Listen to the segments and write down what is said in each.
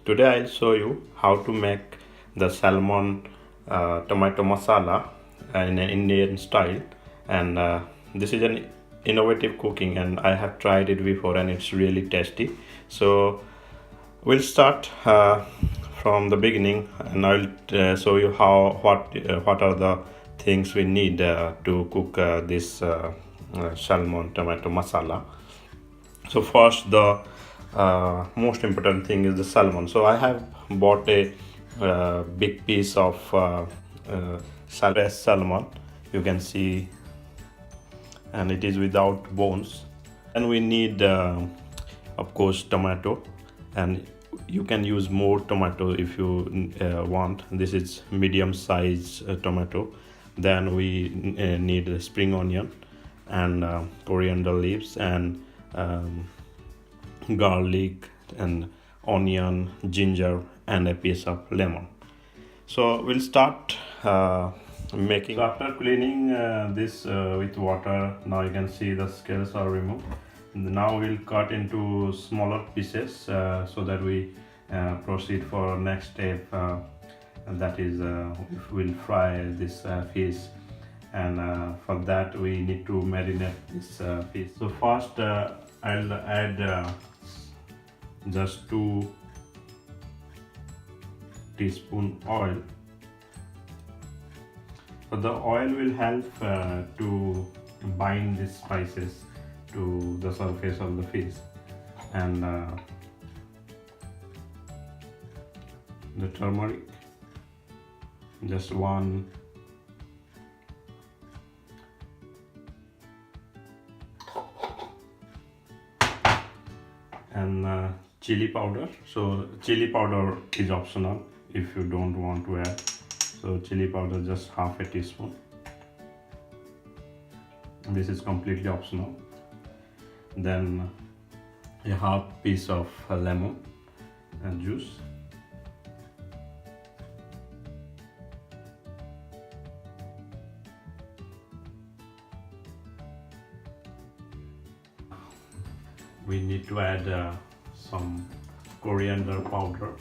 Today I'll show you how to make the salmon tomato masala in an Indian style, and this is an innovative cooking and I have tried it before and it's really tasty. So we'll start from the beginning and I'll show you what are the things we need to cook this salmon tomato masala. So first, the most important thing is the salmon. So I have bought a big piece of salmon, you can see, and it is without bones. And we need of course tomato, and you can use more tomato if you want. This is medium size tomato. Then we need a spring onion and coriander leaves and garlic and onion, ginger, and a piece of lemon. So we'll start making. So after cleaning this with water, now you can see the scales are removed. Now we'll cut into smaller pieces so that we proceed for next step, and that is we'll fry this fish, and for that we need to marinate this fish. So first I'll add just 2 teaspoon oil. So the oil will help to bind these spices to the surface of the fish, and the turmeric, just 1, and chili powder. So chili powder is optional if you don't want to add. So chili powder just half a teaspoon. This is completely optional. Then a half piece of lemon juice. We need to add some coriander powder.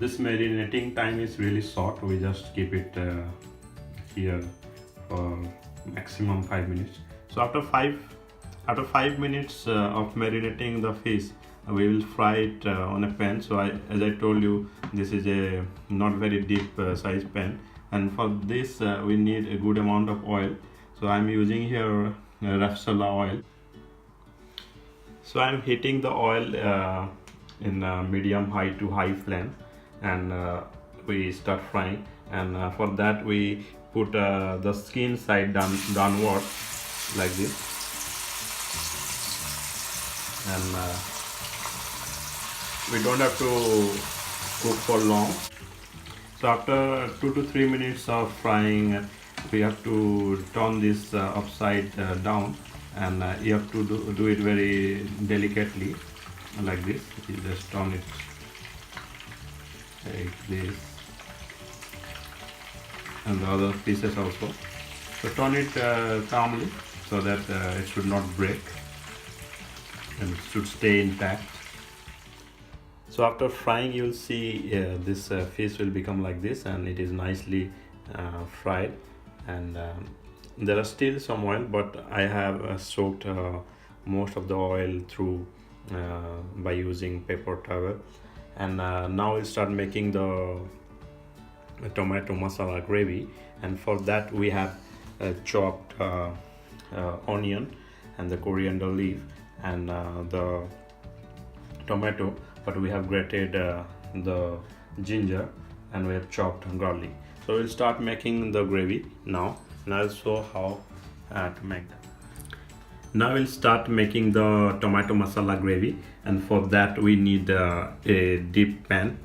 This marinating time is really short. We just keep it here for maximum 5 minutes. So after 5 minutes of marinating the fish, we will fry it on a pan. So as I told you, this is a not very deep size pan, and for this we need a good amount of oil. So I'm using here raffsala oil. So I'm heating the oil in medium high to high flame, and we start frying. And for that we put the skin side downward like this, and we don't have to cook for long. So after 2 to 3 minutes of frying, we have to turn this upside down, and you have to do it very delicately like this. You just turn it like this, and the other pieces also. So turn it calmly so that it should not break and it should stay intact. So after frying, you'll see this fish will become like this, and it is nicely fried, and there are still some oil, but I have soaked most of the oil through by using paper towel. And now we'll start making the tomato masala gravy, and for that we have chopped onion and the coriander leaf and the tomato, but we have grated the ginger, and we have chopped garlic. So we'll start making the gravy now, and I'll show how to make that. Now we'll start making the tomato masala gravy, and for that we need a deep pan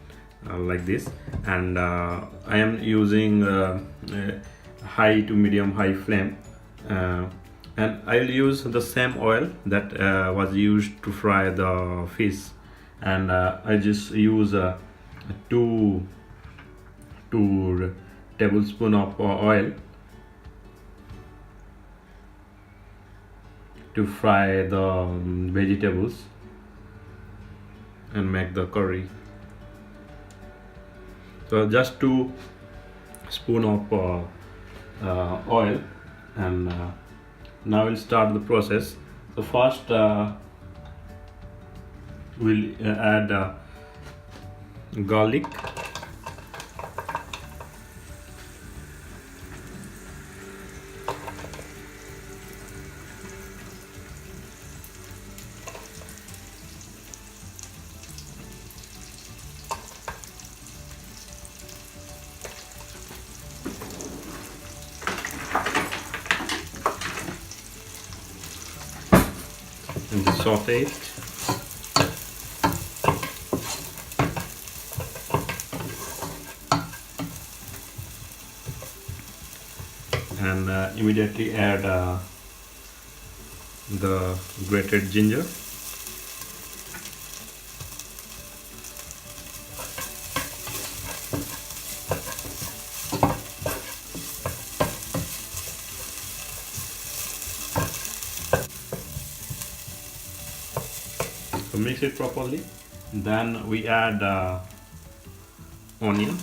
like this, and I am using high to medium high flame, and I'll use the same oil that was used to fry the fish, and I just use 2 tablespoons of oil to fry the vegetables and make the curry. So just 2 spoon of oil, and now we'll start the process. So first we'll add garlic, and just saute it. And immediately add the grated ginger, so mix it properly. Then we add onion,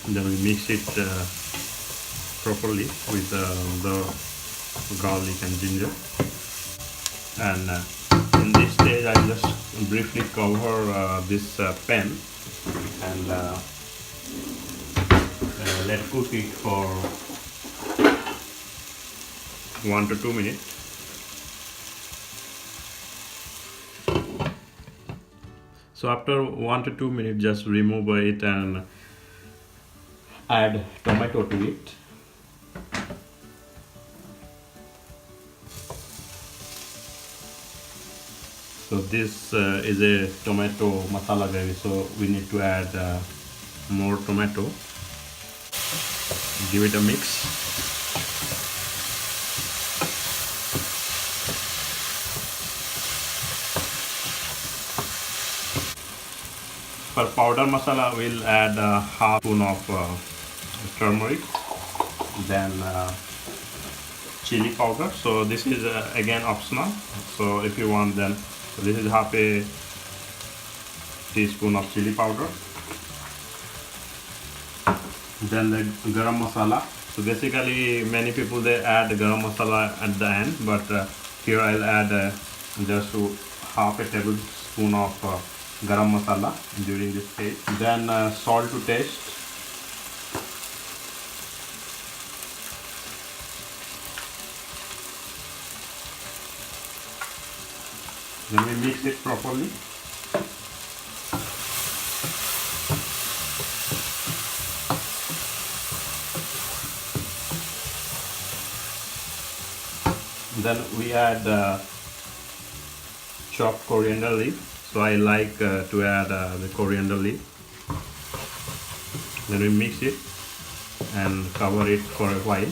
then we mix it properly with the garlic and ginger. And in this stage I just briefly cover this pan and let cook it for 1 to 2 minutes. So after 1 to 2 minutes, just remove it and add tomato to it. So this is a tomato masala gravy, so we need to add more tomato. Give it a mix. For powder masala, we'll add half spoon of turmeric, then chili powder. So this is again optional. So if you want, then so this is half a teaspoon of chili powder. Then the garam masala. So basically, many people they add garam masala at the end, but here I'll add just half a tablespoon of garam masala during this stage. Then salt to taste. Then we mix it properly. Then we add chopped coriander leaf. So I like to add the coriander leaf. Then we mix it and cover it for a while.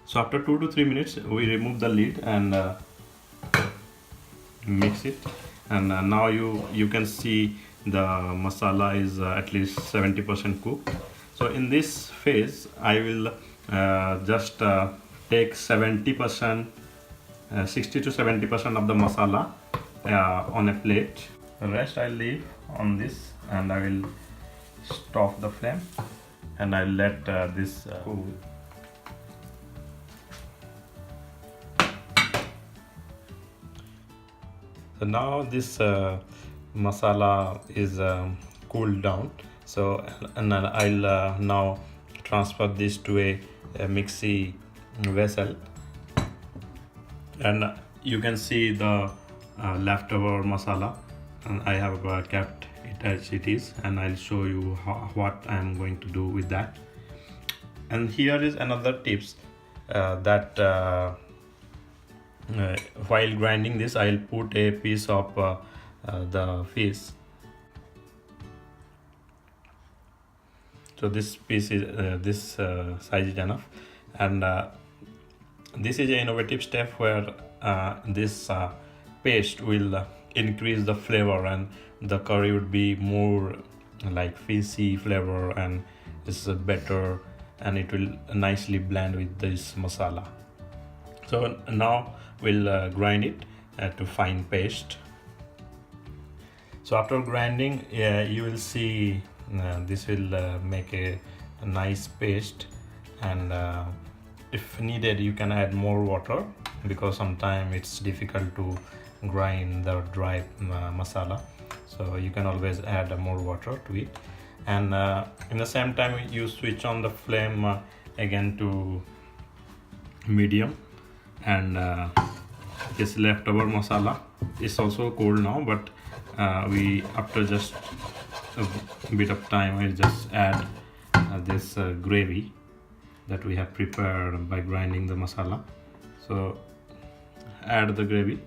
So after 2 to 3 minutes, we remove the lid and mix it. And now you can see the masala is at least 70% cooked. So in this phase, I will just take 70%, 60 to 70% of the masala on a plate. The rest I'll leave on this, and I will stop the flame and I'll let this cool. So now this masala is cooled down. So and I'll now transfer this to a mixie vessel, and you can see the leftover masala, and I have kept it as it is, and I'll show you what I'm going to do with that. And here is another tips that while grinding this, I'll put a piece of the fish. So this piece is this size is enough. And this is an innovative step where this paste will increase the flavor, and the curry would be more like fishy flavor, and it's better, and it will nicely blend with this masala. So now we'll grind it to fine paste. So after grinding, you will see this will make a nice paste, and if needed you can add more water, because sometimes it's difficult to grind the dry masala, so you can always add more water to it. And in the same time you switch on the flame again to medium, and this leftover masala is also cold now, but we after just a bit of time I just add this gravy that we have prepared by grinding the masala. So add the gravy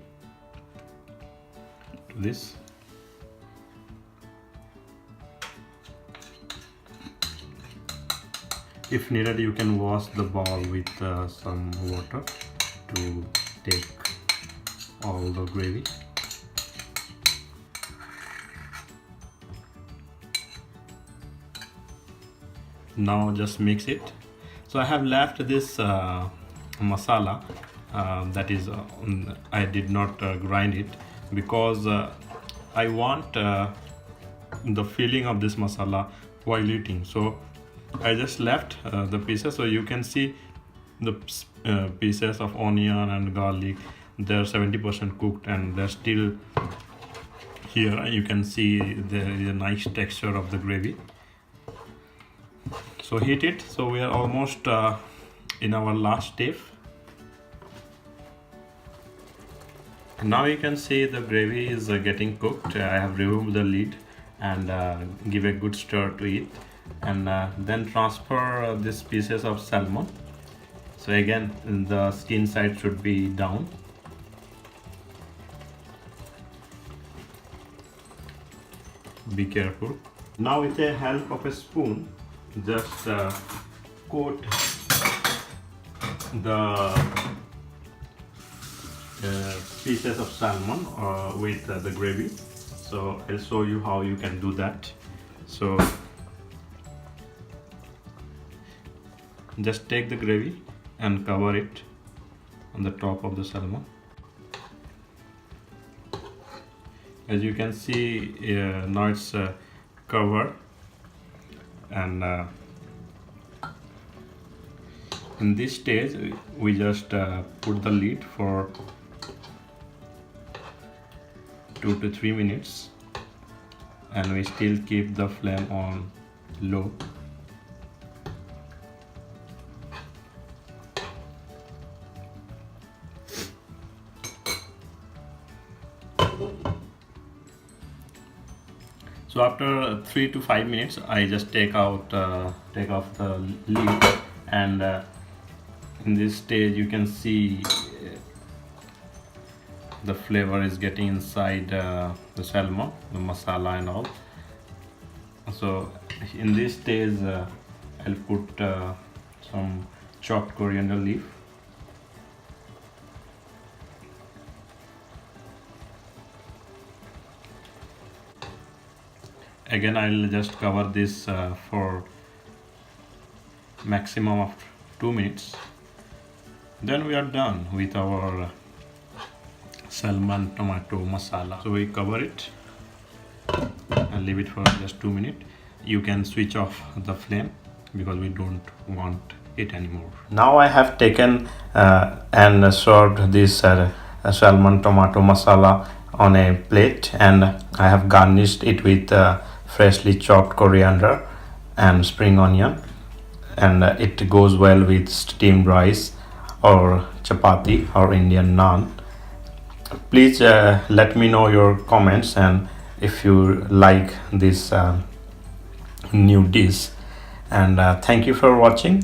to this. If needed you can wash the bowl with some water to take all the gravy. Now just mix it. So I have left this masala that is I did not grind it, because I want the feeling of this masala while eating. So I just left the pieces, so you can see the pieces of onion and garlic, they're 70% cooked and they're still here. You can see there is a nice texture of the gravy. So heat it. So we are almost in our last step. Now you can see the gravy is getting cooked. I have removed the lid and give a good stir to it, and then transfer these pieces of salmon. So again the skin side should be down. Be careful. Now with the help of a spoon, just coat the pieces of salmon with the gravy. So I'll show you how you can do that. So just take the gravy and cover it on the top of the salmon. As you can see, now it's covered, and in this stage we just put the lid for 2 to 3 minutes, and we still keep the flame on low. So after 3 to 5 minutes I just take off the lid, and in this stage you can see the flavor is getting inside the salmon, the masala and all. So in this stage I'll put some chopped coriander leaf. Again I'll just cover this for maximum of 2 minutes. Then we are done with our salmon tomato masala. So we cover it and leave it for just 2 minutes. You can switch off the flame because we don't want it anymore. Now I have taken and served this salmon tomato masala on a plate, and I have garnished it with freshly chopped coriander and spring onion, and it goes well with steamed rice or chapati or Indian naan. Please let me know your comments, and if you like this new dish, and thank you for watching.